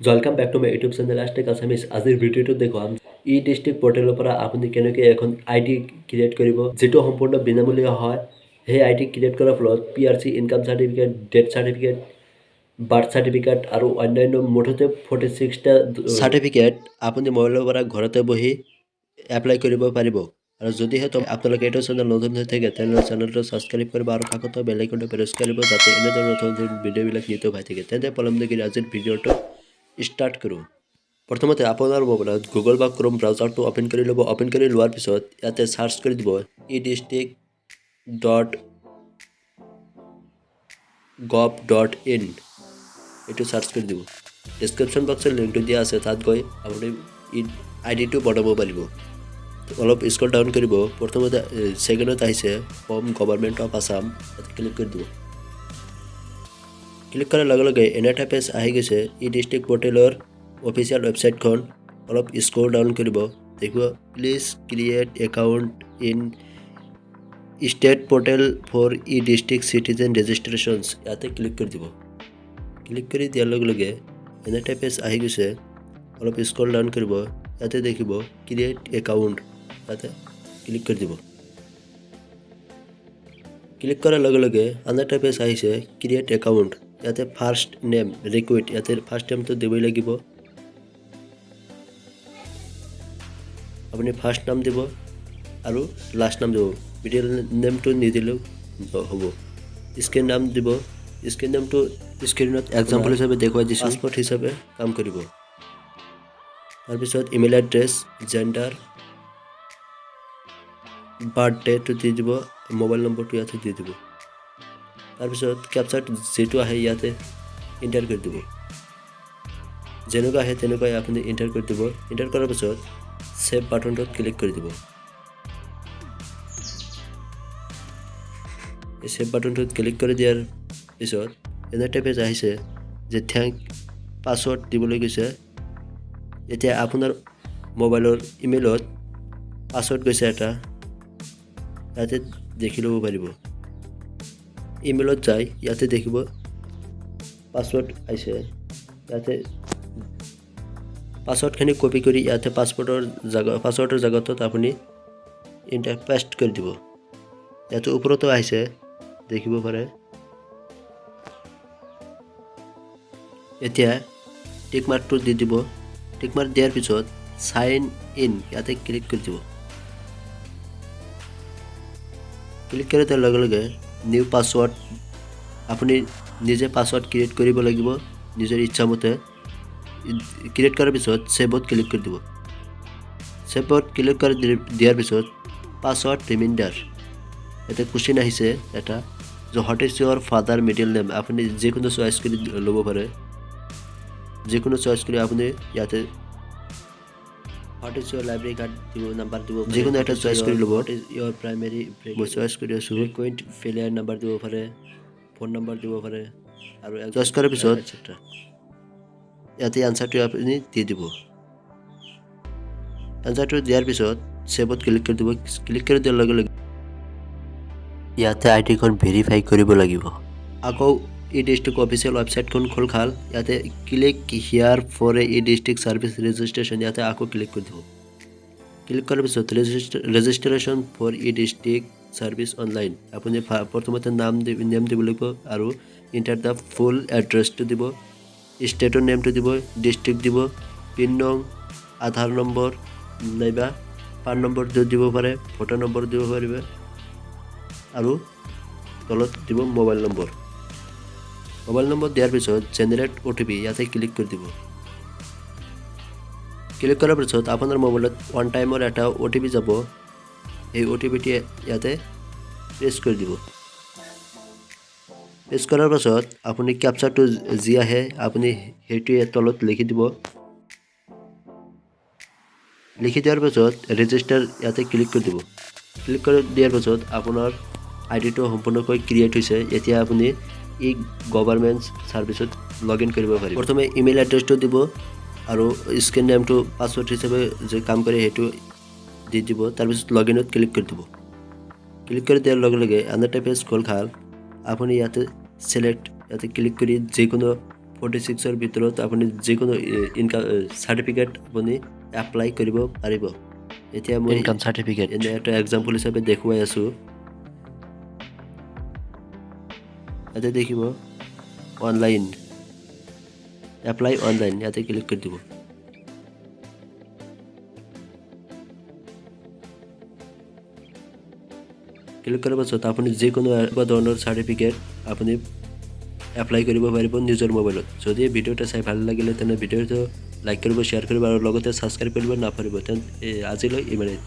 Welcome back to my YouTube channel Aztec Assamese. আজিৰ ভিডিঅ'টোত দেখুৱাম ই ডিষ্ট্ৰিক্ট পৰ্টেলৰ পৰা আপুনি কেনেকৈ এখন ID ক্ৰিয়েট কৰিব, যিটো সম্পূৰ্ণ বিনামূলীয়া হয়। সেই ID ক্ৰিয়েট কৰাৰ ফলত PRC income certificate, death certificate, birth certificate আৰু অন্যান্য মুঠতে 46টা চাৰ্টিফিকেট আপুনি মোবাইলৰ পৰা ঘৰতে বহি এপ্লাই কৰিব পাৰিব। আৰু যদিহে আপোনালোকে এইটো চেনেল নতুন হৈ থাকে তেনেহ'লে চেনেলটো ছাবস্ক্ৰাইব কৰিব আৰু কাষতে বেল আইকনটো প্ৰেছ কৰিব, যাতে এনেধৰণৰ নতুন নতুন ভিডিঅ'বিলাক নিউজ পাই থাকে। তেন্তে পলম নকৰি আজিৰ ভিডিঅ'টো স্টাৰ্ট কৰোঁ। প্ৰথমতে আপোনাৰ মোবাইলত গুগল বা ক্ৰোম ব্ৰাউজাৰটো অ'পেন কৰি ল'ব। অ'পেন কৰি লোৱাৰ পিছত ইয়াতে চাৰ্চ কৰি দিব edistrict.gov.in। এইটো চাৰ্চ কৰি দিব। ডেছক্ৰিপশ্যন বক্সৰ লিংকটো দিয়া আছে, তাত গৈ আপুনি ID টো বনাব পাৰিব। অলপ স্ক্ৰল ডাউন কৰিব। প্ৰথমতে ছেকেণ্ডত আহিছে হোম গভৰ্ণমেণ্ট অফ আছাম, তাতে ক্লিক কৰি দিব। ক্লিক কৰাৰ লগে লগে এনে এটা পেজ আহি গৈছে ই ডিষ্ট্ৰিক্ট পৰ্টেলৰ অফিচিয়েল ৱেবছাইটখন। অলপ স্ক্ৰল ডাউন কৰিব, দেখিব please create account in state portal for e district citizen registrations. ইয়াতে ক্লিক কৰি দিব। ক্লিক কৰি দিয়াৰ লগে লগে এনে এটা পেজ আহি গৈছে। অলপ স্ক্ৰল ডাউন কৰিব, ইয়াতে দেখিব ক্ৰিয়েট একাউণ্ট, ইয়াতে ক্লিক কৰি দিব। ক্লিক কৰাৰ লগে লগে আন এটা পেজ আহিছে ক্ৰিয়েট একাউণ্ট। ইয়াতে ফাৰ্ষ্ট নেম ৰিকুইড, ইয়াতে ফাৰ্ষ্ট নেমটো দিবই লাগিব। আপুনি ফাৰ্ষ্ট নাম দিব আৰু লাষ্ট নাম দিব। মিডিল নেমটো নিদিলেও হ'ব। স্ক্ৰীন নাম দিব। স্ক্ৰীন নামটো স্ক্ৰীণত এক্সাম্পল হিচাপে দেখুৱাই দিছোঁ, পাছপৰ্ট হিচাপে কাম কৰিব। তাৰপিছত ইমেইল এড্ৰেছ, জেণ্ডাৰ, বাৰ্থডেটো দি দিব, মোবাইল নম্বৰটো ইয়াতে দি দিব। তাৰপিছত কেপচাৰ যিটো আহে ইয়াতে এণ্টাৰ কৰি দিব। যেনেকুৱা আহে তেনেকুৱাই আপুনি এণ্টাৰ কৰি দিব। এণ্টাৰ কৰাৰ পিছত ছেভ বাটনটোত ক্লিক কৰি দিব। এই ছেভ বাটনটোত ক্লিক কৰি দিয়াৰ পিছত এনে এটা পেজ আহিছে যে পাছৱৰ্ড দিবলৈ গৈছে। এতিয়া আপোনাৰ মোবাইলৰ ইমেইলত পাছৱৰ্ড গৈছে এটা, ইয়াতে দেখি ল'ব পাৰিব। ইমেইলত যাই ইয়াতে দেখিব পাছৱৰ্ড আহিছে। ইয়াতে পাছৱৰ্ডখিনি কপি কৰি ইয়াতে পাছৱৰ্ডৰ জেগাটোত আপুনি পেষ্ট কৰি দিব। ইয়াতে ওপৰতো আহিছে, দেখিব পাৰে। এতিয়া টিক মাৰ্কটো দি দিব। টিক মাৰ্ক দিয়াৰ পিছত চাইন ইন, ইয়াতে ক্লিক কৰি দিব। ক্লিক কৰি দিয়াৰ লগে লগে নিউ পাছৱৰ্ড, আপুনি নিজে পাছৱৰ্ড ক্ৰিয়েট কৰিব লাগিব নিজৰ ইচ্ছামতে। ক্ৰিয়েট কৰাৰ পিছত ছেভত ক্লিক কৰি দিব। ছেভত ক্লিক কৰি দিয়াৰ পিছত পাছৱৰ্ড ৰিমাইণ্ডাৰ, ইয়াতে কুৱেশ্যন আহিছে এটা যে what is your father middle name. আপুনি যিকোনো চইচ কৰি ল'ব পাৰে। যিকোনো চইচ কৰি আপুনি ইয়াতে what is your library card দিব, নাম্বাৰ দিব, যিকোনো এটা চইচ কৰি ল'ব। হোৱাট ইজ ইয়ৰ প্ৰাইমেৰী, মই চইচ কৰি আছোঁ ফ্ৰিকুৱেণ্ট ফেইলিয়াৰ নাম্বাৰ দিব পাৰে, ফোন নাম্বাৰ দিব পাৰে। আৰু চইচ কৰাৰ পিছত ইয়াতে এনচাৰটো আপুনি দি দিব। এনচাৰটো দিয়াৰ পিছত ছেভত ক্লিক কৰি দিব। ক্লিক কৰি দিয়াৰ লগে লগে ইয়াতে আইডিখন ভেৰিফাই কৰিব লাগিব। আকৌ ই ডিষ্ট্ৰিক্ট অফিচিয়েল ৱেবছাইটখন খোল খাল। ইয়াতে click here for e district service registration, ইয়াতে আকৌ ক্লিক কৰি দিব। ক্লিক কৰাৰ পিছত registration for e district service online, আপুনি প্ৰথমতে নেম দিব লাগিব আৰু ইণ্টাৰ দ্য ফুল এড্ৰেছটো দিব, ষ্টেটৰ নেমটো দিব, ডিষ্ট্ৰিক্ট দিব, পিন নং, আধাৰ নম্বৰ নাইবা পান নম্বৰ দিব পাৰে, ভোটাৰ নম্বৰ দিব পাৰিব আৰু তলত দিব মোবাইল নম্বৰ। মোবাইল নম্বৰ দিয়াৰ পিছত জেনেৰেট OTP, ইয়াতে ক্লিক কৰি দিব। ক্লিক কৰাৰ পিছত আপোনাৰ মোবাইলত ওৱান টাইমৰ এটা OTP যাব। এই OTPটি ইয়াতে প্ৰেছ কৰি দিব। প্ৰেছ কৰাৰ পাছত আপুনি কেপচাৰটো যি আহে আপুনি সেইটোৱে তলত লিখি দিব। লিখি দিয়াৰ পাছত ৰেজিষ্টাৰ, ইয়াতে ক্লিক কৰি দিব। ক্লিক কৰি দিয়াৰ পাছত আপোনাৰ আইডিটো সম্পূৰ্ণকৈ ক্ৰিয়েট হৈছে। এতিয়া আপুনি ই গভৰ্ণমেণ্ট ছাৰ্ভিচত লগ ইন কৰিব পাৰিব। প্ৰথমে ইমেইল এড্ৰেছটো দিব আৰু স্ক্ৰীন নেমটো পাছৱৰ্ড হিচাপে যে কাম কৰে সেইটো দি দিব। তাৰপিছত লগ ইনত ক্লিক কৰি দিব। ক্লিক কৰি দিয়াৰ লগে লগে আন এটা পেজ খোল খাল। আপুনি ইয়াতে ছিলেক্ট, ইয়াতে ক্লিক কৰি যিকোনো 46ৰ ভিতৰত আপুনি যিকোনো ইনকাম চাৰ্টিফিকেট আপুনি এপ্লাই কৰিব পাৰিব এতিয়া মই ইনকাম সাৰ্টিফিকেট এনে এটা এক্সাম্পল হিচাপে দেখুৱাই আছোঁ ইয়াতে দেখিব অনলাইন এপ্লাই অনলাইন ইয়াতে ক্লিক কৰি দিব ক্লিক কৰাৰ পাছত আপুনি যিকোনো এনেকুৱা ধৰণৰ চাৰ্টিফিকেট আপুনি এপ্লাই কৰিব পাৰিব নিজৰ মোবাইলত যদি ভিডিঅ'টো চাই ভাল লাগিলে তেনে ভিডিঅ'টো লাইক কৰিব শ্বেয়াৰ কৰিব আৰু লগতে ছাবস্ক্ৰাইব কৰিব নাপাহৰিব আজিলৈ ইমানেই